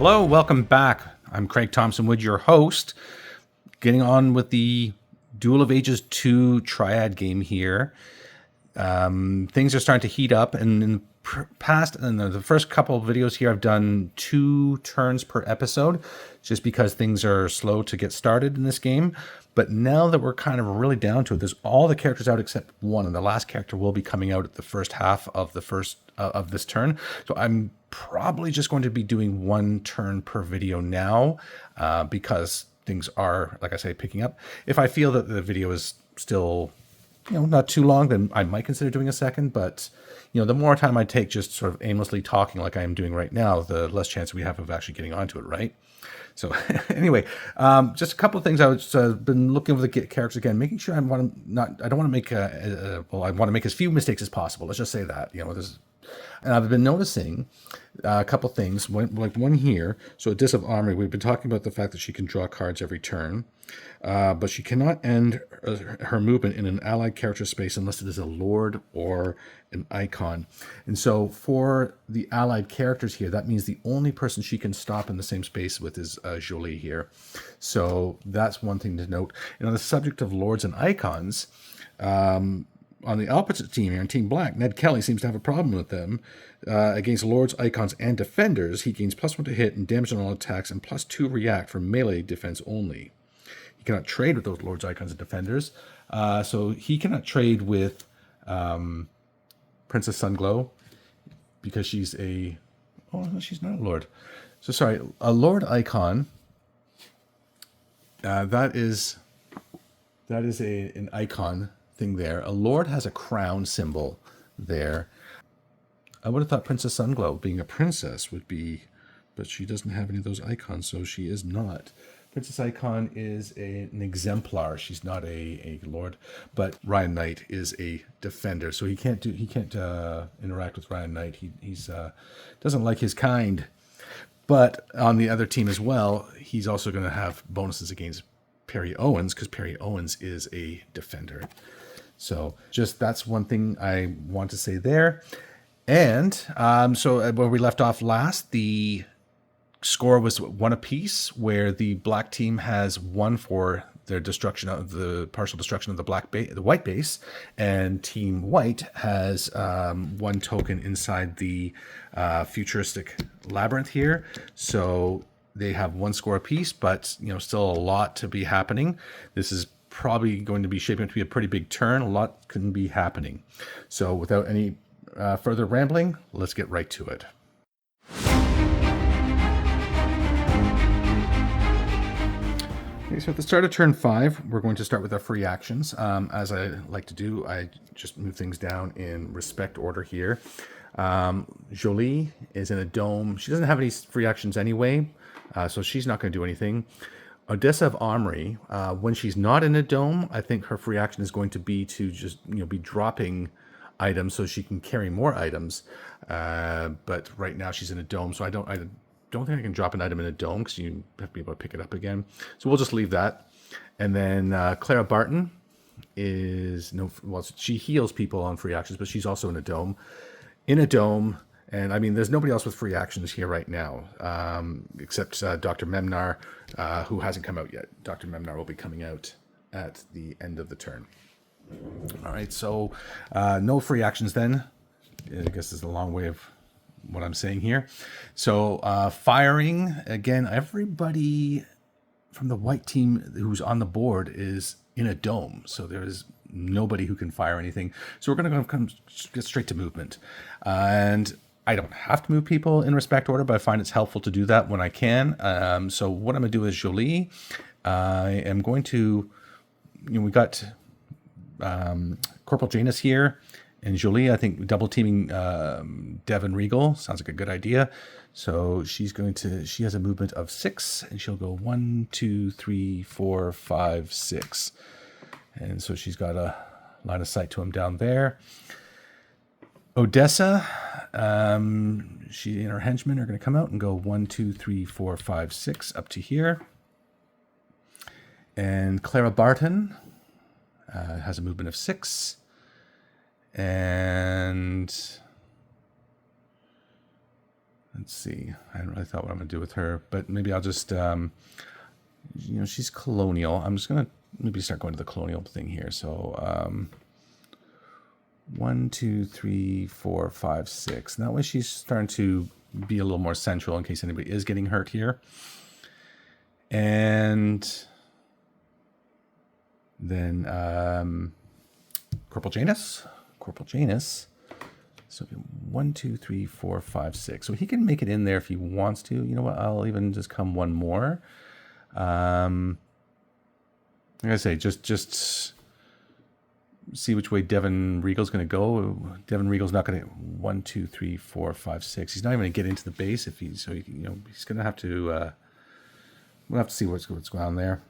Hello, welcome back. I'm Craig Thompson-Wood, your host, getting on with the Duel of Ages 2 Triad game here. Things are starting to heat up, and in the first couple of videos here, I've done 2 turns per episode, just because things are slow to get started in this game. But now that we're kind of really down to it, there's all the characters out except one, and the last character will be coming out at the first half of of this turn. So I'm probably just going to be doing 1 turn per video now, because things are, like I say, picking up. If I feel that the video is still, not too long, then I might consider doing a second. But, the more time I take just sort of aimlessly talking like I am doing right now, the less chance we have of actually getting onto it, right? So anyway, just a couple of things. I was been looking over the characters again, making sure I don't want to make I want to make as few mistakes as possible. Let's just say that, and I've been noticing a couple of things. One here. So Abyss of Armory. We've been talking about the fact that she can draw cards every turn, but she cannot end her movement in an allied character space unless it is a lord or an icon. And so for the allied characters here, that means the only person she can stop in the same space with is Jolie here. So that's one thing to note. And on the subject of lords and icons, on the opposite team here, in Team Black, Ned Kelly seems to have a problem with them. Against lords, icons, and defenders, he gains +1 to hit and damage on all attacks and +2 react for melee defense only. He cannot trade with those lords, icons, and defenders. So he cannot trade with Princess Sunglow because she's a... Oh, no, she's not a lord. So sorry, a lord icon. That is an icon thing there. A lord has a crown symbol there. I would have thought Princess Sunglow, being a princess, would be, but she doesn't have any of those icons, so she is not. Princess Icon is an exemplar. She's not a lord, but Ryan Knight is a defender, so he can't interact with Ryan Knight. He's doesn't like his kind. But on the other team as well, he's also going to have bonuses against Perry Owens because Perry Owens is a defender. So just that's one thing I want to say there. And so where we left off last, the score was 1 apiece, where the black team has 1 for their destruction of the partial destruction of the white base, and Team White has 1 token inside the futuristic labyrinth here. So they have 1 score apiece, but still a lot to be happening. This is probably going to be shaping up to be a pretty big turn. A lot can be happening. So without any further rambling, let's get right to it. Okay, so at the start of turn 5, we're going to start with our free actions. As I like to do, I just move things down in respect order here. Jolie is in a dome. She doesn't have any free actions anyway, so she's not going to do anything. Odessa of Armory, when she's not in a dome, I think her free action is going to be to just be dropping items so she can carry more items. But right now she's in a dome, so I don't think I can drop an item in a dome because you have to be able to pick it up again. So we'll just leave that. And then Clara Barton she heals people on free actions, but she's also in a dome. And I mean, there's nobody else with free actions here right now, except Dr. Memnar, who hasn't come out yet. Dr. Memnar will be coming out at the end of the turn. All right, so no free actions then. I guess is a long way of what I'm saying here. So firing, again, everybody from the white team who's on the board is in a dome. So there is nobody who can fire anything. So we're going to get straight to movement. And I don't have to move people in respect order, but I find it's helpful to do that when I can. So what I'm going to do is Jolie. I am going to, we got Corporal Janus here. And Jolie, I think double teaming Devin Regal sounds like a good idea. So she has a movement of 6, and she'll go 1, 2, 3, 4, 5, 6. And so she's got a line of sight to him down there. Odessa, she and her henchmen are going to come out and go 1, 2, 3, 4, 5, 6 up to here. And Clara Barton has a movement of 6. And Let's see. I hadn't really thought what I'm going to do with her, but maybe I'll just, she's colonial. I'm just going to maybe start going to the colonial thing here. So 1, 2, 3, 4, 5, 6. And that way she's starting to be a little more central in case anybody is getting hurt here. And then Corporal Janus. So 1, 2, 3, 4, 5, 6. So he can make it in there if he wants to. You know what? I'll even just come one more. Like I say, just see which way Devin Regal's going to go. Devin Regal's not going to 1, 2, 3, 4, 5, 6. He's not even going to get into the base if he's he's going to have to. We'll have to see what's going on there.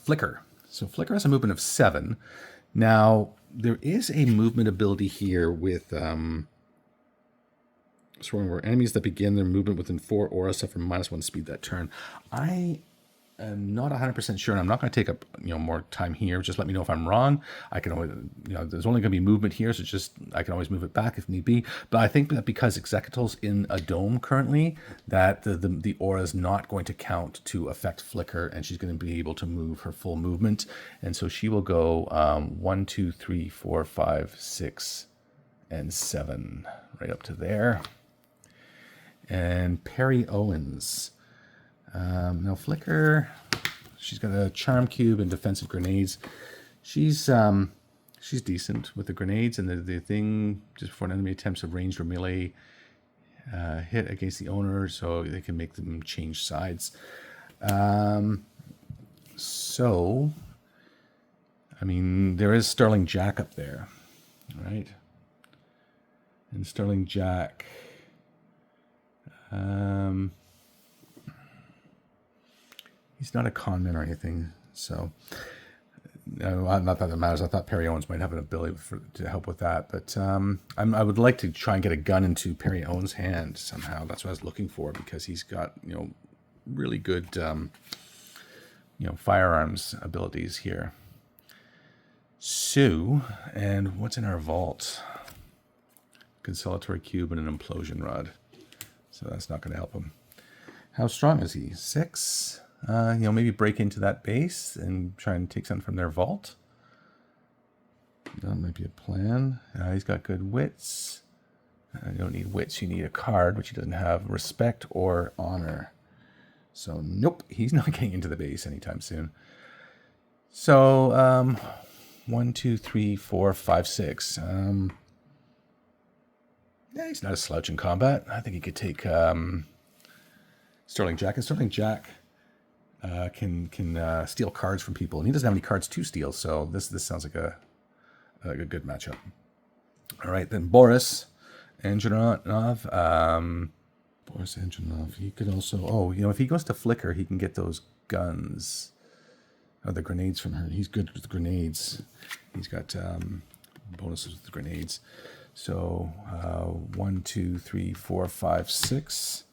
Flicker. So Flicker has a movement of 7. Now there is a movement ability here with where enemies that begin their movement within 4 auras suffer -1 speed that turn. I am not 100% sure, and I'm not going to take up more time here. Just let me know if I'm wrong. I can always there's only going to be movement here, so just I can always move it back if need be. But I think that because Executal's in a dome currently, that the aura is not going to count to affect Flicker, and she's going to be able to move her full movement, and so she will go 1, 2, 3, 4, 5, 6, and 7 right up to there. And Perry Owens. Now Flicker, she's got a charm cube and defensive grenades. She's decent with the grenades, and the thing just before an enemy attempts a ranged or melee hit against the owner, so they can make them change sides. So I mean, there is Sterling Jack up there, right? And Sterling Jack. He's not a con man or anything, so not that it matters. I thought Perry Owens might have an ability to help with that, but I would like to try and get a gun into Perry Owens' hand somehow. That's what I was looking for, because he's got really good firearms abilities here. So, and what's in our vault? Consolatory cube and an implosion rod. So that's not going to help him. How strong is he? 6. Maybe break into that base and try and take something from their vault. That might be a plan. He's got good wits. You don't need wits. You need a card, which he doesn't have. Respect or honor. So nope, he's not getting into the base anytime soon. So 1, 2, 3, 4, 5, 6. Yeah, he's not a slouch in combat. I think he could take Sterling Jack. And Sterling Jack can steal cards from people, and he doesn't have any cards to steal. So this sounds like a good matchup. All right, then Boris Anjanov. Boris Anjanov. He could also. If he goes to Flicker, he can get those guns. Oh, the grenades from her. He's good with grenades. He's got bonuses with the grenades. So 1, 2, 3, 4, 5, 6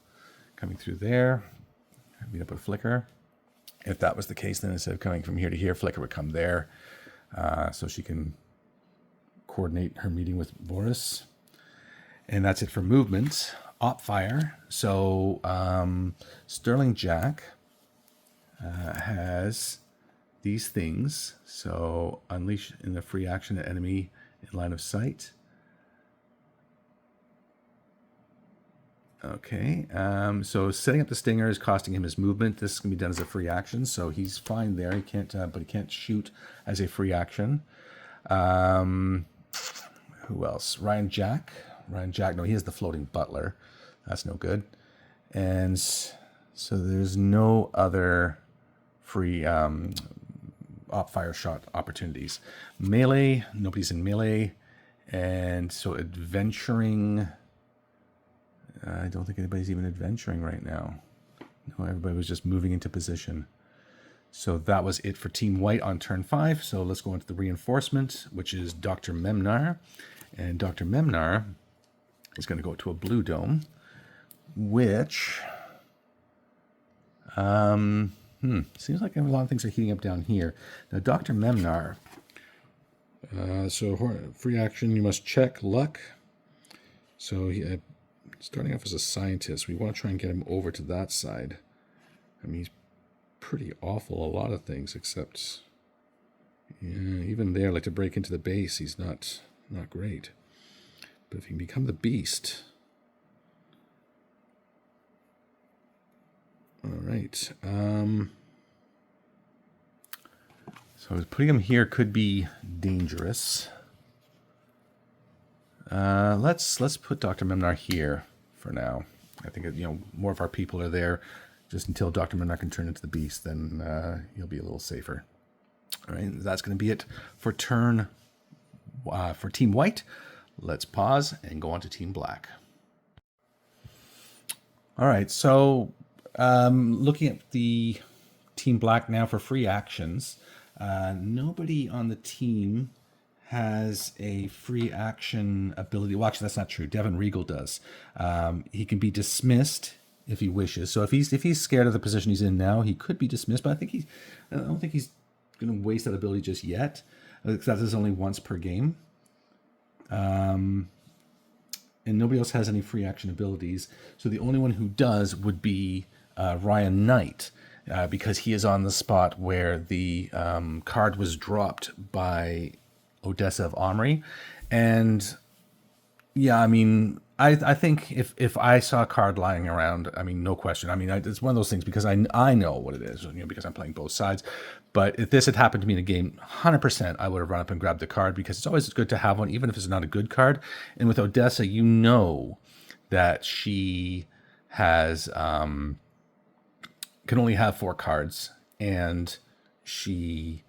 coming through there. Meet up with Flicker. If that was the case, then instead of coming from here to here, Flicker would come there, so she can coordinate her meeting with Boris. And that's it for movement. Op fire. So Sterling Jack has these things. So unleash in the free action an enemy in line of sight. Okay, so setting up the stinger is costing him his movement. This can be done as a free action, so he's fine there. He can't, but he can't shoot as a free action. Who else? Ryan Jack. No, he has the floating butler. That's no good. And so there's no other free op fire shot opportunities. Melee. Nobody's in melee, and so adventuring. I don't think anybody's even adventuring right now. No, everybody was just moving into position. So that was it for Team White on turn 5. So let's go into the reinforcement, which is Dr. Memnar. And Dr. Memnar is going to go to a blue dome, which seems like a lot of things are heating up down here. Now, Dr. Memnar, so free action, you must check luck. So starting off as a scientist, we want to try and get him over to that side. I mean, he's pretty awful a lot of things, except, yeah, even there, like to break into the base, he's not great. But if he can become the beast... All right. So putting him here could be dangerous. Let's put Dr. Memnar here for now. I think more of our people are there. Just until Dr. Memnar can turn into the beast, then he'll be a little safer. All right, that's going to be it for turn for Team White. Let's pause and go on to Team Black. All right, so looking at the Team Black now for free actions. Nobody on the team has a free action ability. Well, actually, that's not true. Devin Regal does. He can be dismissed if he wishes. So if he's scared of the position he's in now, he could be dismissed. But I don't think he's going to waste that ability just yet. That is only once per game. And nobody else has any free action abilities. So the only one who does would be Ryan Knight. Because he is on the spot where the card was dropped by Odessa of Omri. And yeah, I mean, I think if I saw a card lying around, I mean, no question. I mean, it's one of those things because I know what it is, because I'm playing both sides. But if this had happened to me in a game, 100% I would have run up and grabbed the card, because it's always good to have one, even if it's not a good card. And with Odessa, that she has... can only have 4 cards, and she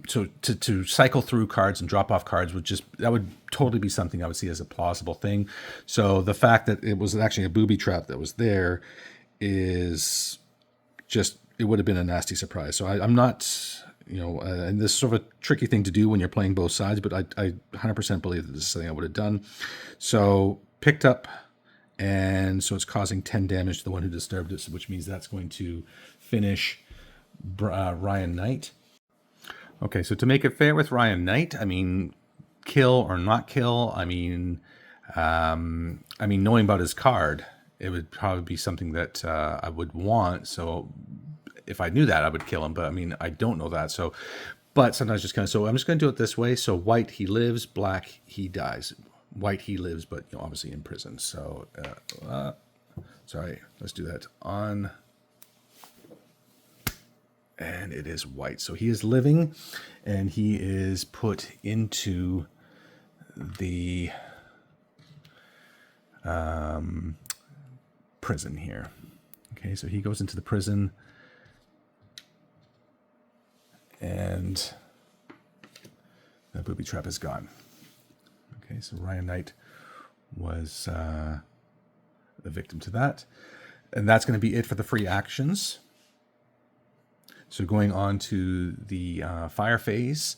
so to cycle through cards and drop off cards that would totally be something I would see as a plausible thing. So the fact that it was actually a booby trap that was there is just, it would have been a nasty surprise. So I'm not, and this is sort of a tricky thing to do when you're playing both sides, but I 100% believe that this is something I would have done. So picked up. And so it's causing 10 damage to the one who disturbed it, which means that's going to finish Ryan Knight. Okay, so to make it fair with Ryan Knight, I mean, kill or not kill, I mean, knowing about his card, it would probably be something that I would want. So if I knew that, I would kill him. But I mean, I don't know that. So, but sometimes so I'm just going to do it this way. So white, he lives. Black, he dies. White, he lives, but obviously in prison. So, sorry, let's do that on. And it is white. So he is living, and he is put into the prison here. Okay, so he goes into the prison, and the booby trap is gone. Okay, so Ryan Knight was the victim to that. And that's going to be it for the free actions. So going on to the fire phase.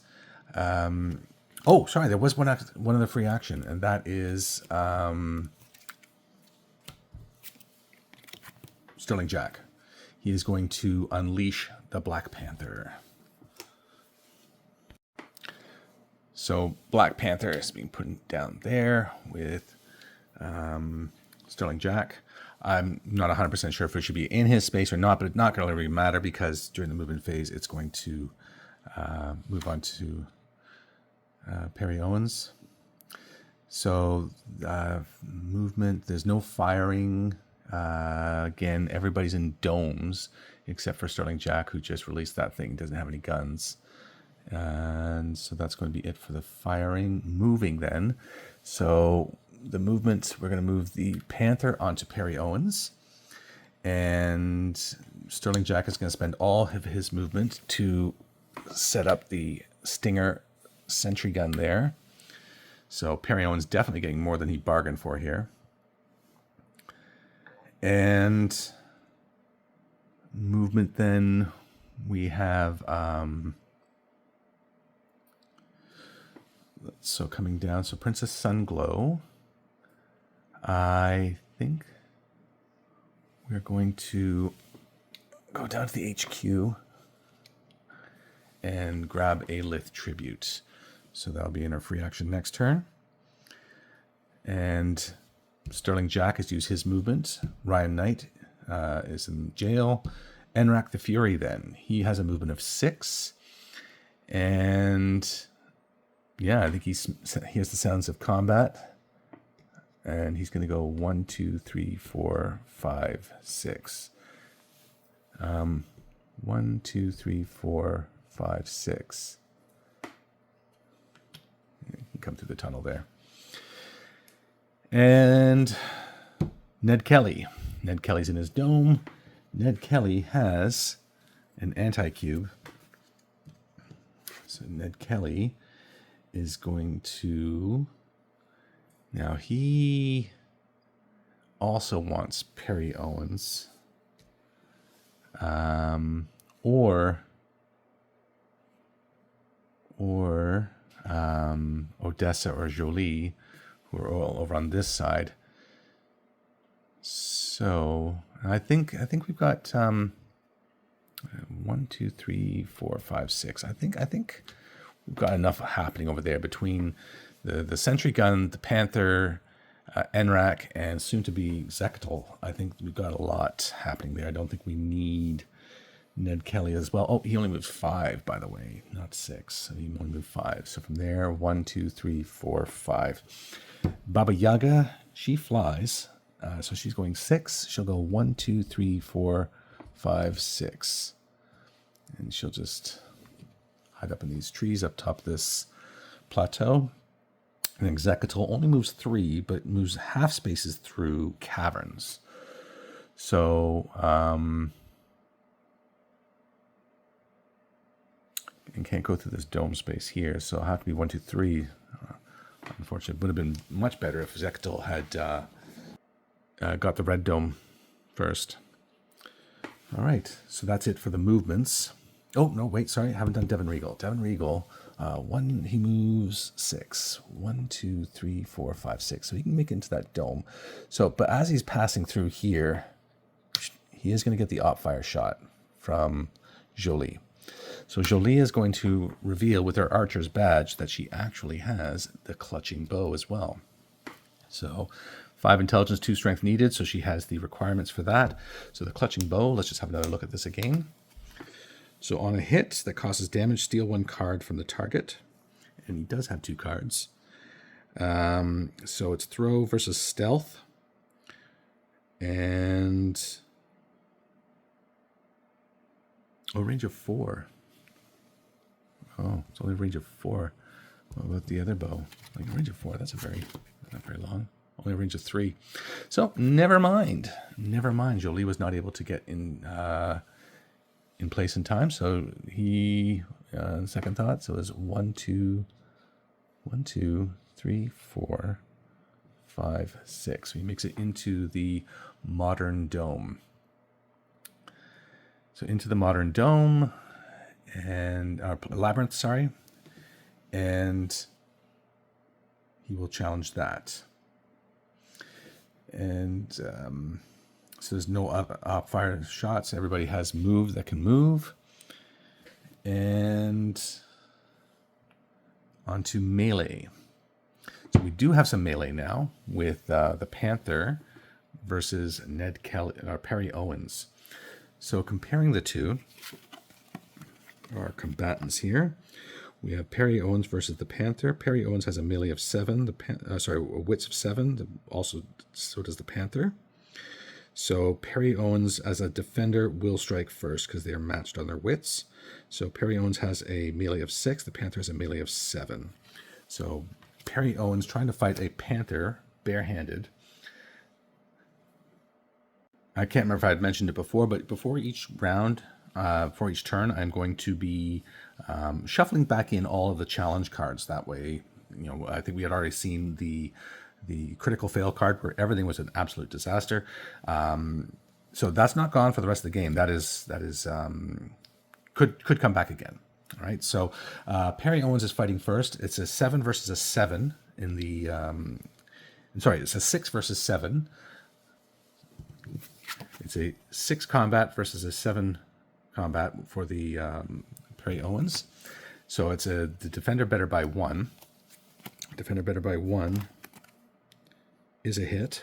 Oh, sorry, there was one other free action, and that is Sterling Jack. He is going to unleash the Black Panther. So Black Panther is being put down there with Sterling Jack. I'm not 100% sure if it should be in his space or not, but it's not going to really matter because during the movement phase, it's going to move on to Perry Owens. So movement, there's no firing. Again, everybody's in domes except for Sterling Jack, who just released that thing, doesn't have any guns. And so that's going to be it for the firing. Moving then. So the movement, we're going to move the Panther onto Perry Owens. And Sterling Jack is going to spend all of his movement to set up the Stinger sentry gun there. So Perry Owens definitely getting more than he bargained for here. And movement then, we have... so coming down, so Princess Sunglow, I think we're going to go down to the HQ and grab a Lith Tribute. So that'll be in our free action next turn. And Sterling Jack has used his movement. Ryan Knight is in jail. Enrak the Fury, then, he has a movement of 6. And yeah, I think he has the sounds of combat. And he's going to go 1, 2, 3, 4, 5, 6. 1, 2, 3, 4, 5, 6. You can come through the tunnel there. And Ned Kelly. Ned Kelly's in his dome. Ned Kelly has an anti-cube. So Ned Kelly is going to... Now he also wants Perry Owens. Or Odessa or Jolie, who are all over on this side. So I think we've got 1, 2, 3, 4, 5, 6. I think we've got enough happening over there between the sentry gun, the Panther, Enrak, and soon to be Zecatl. I think we've got a lot happening there. I don't think we need Ned Kelly as well. Oh, he only moves 5, by the way, not 6. So he only moved 5. So from there, 1, 2, 3, 4, 5. Baba Yaga, she flies. So she's going 6. She'll go 1, 2, 3, 4, 5, 6. And she'll just hide up in these trees up top this plateau. And Zecatl only moves 3, but moves half spaces through caverns. So, and can't go through this dome space here, so I'll have to be 1, 2, 3. Unfortunately, it would have been much better if Zecatl had got the red dome first. All right, so that's it for the movements. Oh, no, wait, sorry, I haven't done Devin Regal. Devin Regal, he moves 6. 1, 2, 3, 4, 5, 6. So he can make it into that dome. So, but as he's passing through here, he is going to get the op fire shot from Jolie. So Jolie is going to reveal with her archer's badge that she actually has the clutching bow as well. So 5 intelligence, 2 strength needed. So she has the requirements for that. So the clutching bow, let's just have another look at this again. So on a hit that causes damage, steal 1 card from the target. And he does have 2 cards. So it's throw versus stealth. And... oh, range of 4. Oh, it's only a range of 4. What about the other bow? Like a range of 4, that's not very long. Only a range of 3. So never mind. Never mind. Jolie was not able to get in place in time. So he, second thought, so it was 1, 2, 3, 4, 5, 6. So he makes it into the modern dome. So into the modern dome and labyrinth, sorry, and he will challenge that. And so there's no op fire shots. Everybody has moves that can move. And onto melee. So we do have some melee now with the Panther versus Ned Kelly or Perry Owens. So comparing the two, our combatants here, we have Perry Owens versus the Panther. Perry Owens has a melee of 7, wits of 7. Also, so does the Panther. So Perry Owens, as a defender, will strike first because they are matched on their wits. So Perry Owens has a melee of 6. The Panther has a melee of 7. So Perry Owens trying to fight a Panther barehanded. I can't remember if I had mentioned it before, but before each round, for each turn, I'm going to be shuffling back in all of the challenge cards. That way, you know, I think we had already seen the critical fail card where everything was an absolute disaster. So that's not gone for the rest of the game. That is could come back again. All right. So Perry Owens is fighting first. It's a 7 versus a 7 in the. It's a 6 versus 7. It's a 6 combat versus a 7 combat for the Perry Owens. So it's the defender better by 1. Defender better by 1. is a hit.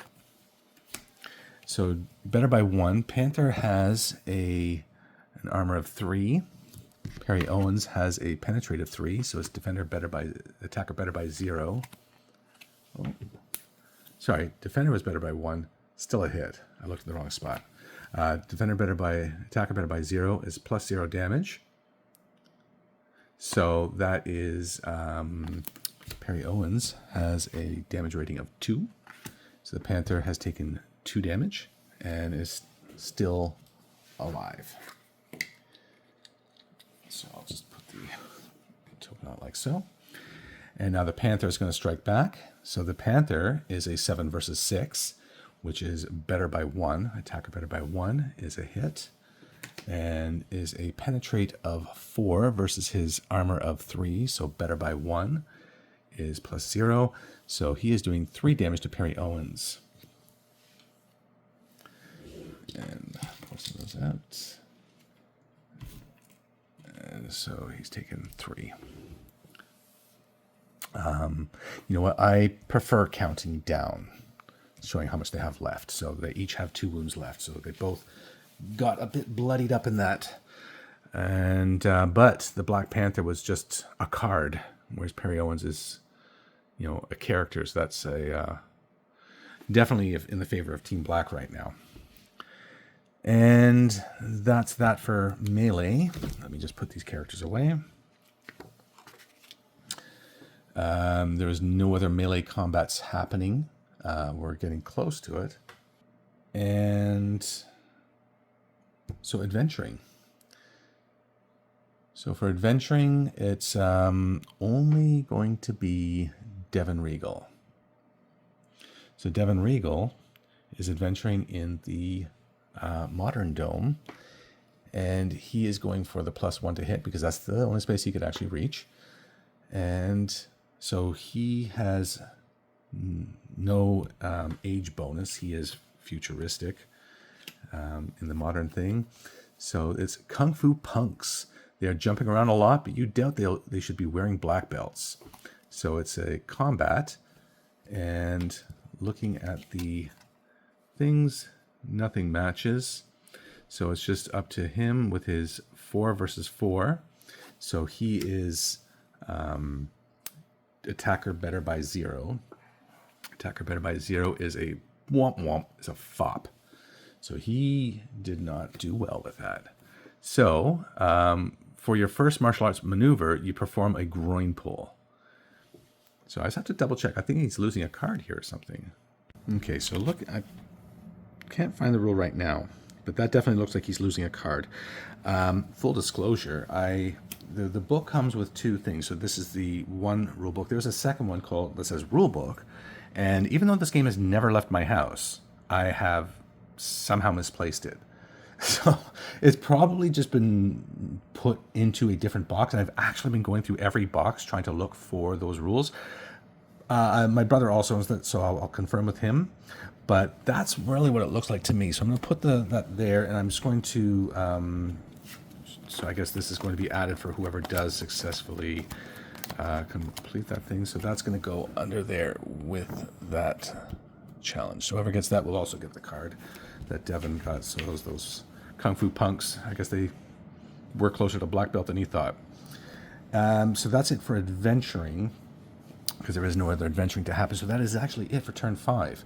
So better by 1. Panther has an armor of 3. Perry Owens has a penetrate of 3, so it's attacker better by 0. Oh. Sorry, defender was better by 1. Still a hit. I looked in the wrong spot. Attacker better by 0 is plus 0 damage. So that is Perry Owens has a damage rating of 2. So the Panther has taken 2 damage and is still alive. So I'll just put the token out like so. And now the Panther is going to strike back. So the Panther is a 7 versus 6, which is better by 1. Attacker better by 1 is a hit. And is a penetrate of 4 versus his armor of 3. So better by 1 is plus 0. So he is doing 3 damage to Perry Owens. And portion those out. And so he's taken 3. You know what? I prefer counting down, showing how much they have left. So they each have 2 wounds left. So they both got a bit bloodied up in that. And but the Black Panther was just a card, whereas Perry Owens is, a character. So that's definitely in the favor of Team Black right now. And that's that for melee. Let me just put these characters away. There is no other melee combats happening. We're getting close to it. And so adventuring. So for adventuring, it's only going to be Devin Regal. So Devin Regal is adventuring in the Modern Dome, and he is going for the +1 to hit because that's the only space he could actually reach. And so he has no age bonus. He is futuristic in the modern thing. So it's Kung Fu punks. They are jumping around a lot, but you doubt they should be wearing black belts. So it's a combat, and looking at the things, nothing matches. So it's just up to him with his 4 versus 4. So he is attacker better by 0. Attacker better by 0 is a womp womp, is a fop. So he did not do well with that. So for your first martial arts maneuver, you perform a groin pull. So I just have to double check. I think he's losing a card here or something. Okay, so look, I can't find the rule right now, but that definitely looks like he's losing a card. Full disclosure, the book comes with 2 things. So this is the one rule book. There's a second one that says rule book. And even though this game has never left my house, I have somehow misplaced it. So it's probably just been put into a different box. And I've actually been going through every box trying to look for those rules. My brother also owns that, so I'll confirm with him. But that's really what it looks like to me. So I'm going to put that there, and I'm just going to... so I guess this is going to be added for whoever does successfully complete that thing. So that's going to go under there with that challenge. So whoever gets that will also get the card that Devin got. So those Kung Fu punks, I guess they were closer to black belt than he thought. So that's it for adventuring, because there is no other adventuring to happen. So that is actually it for turn 5.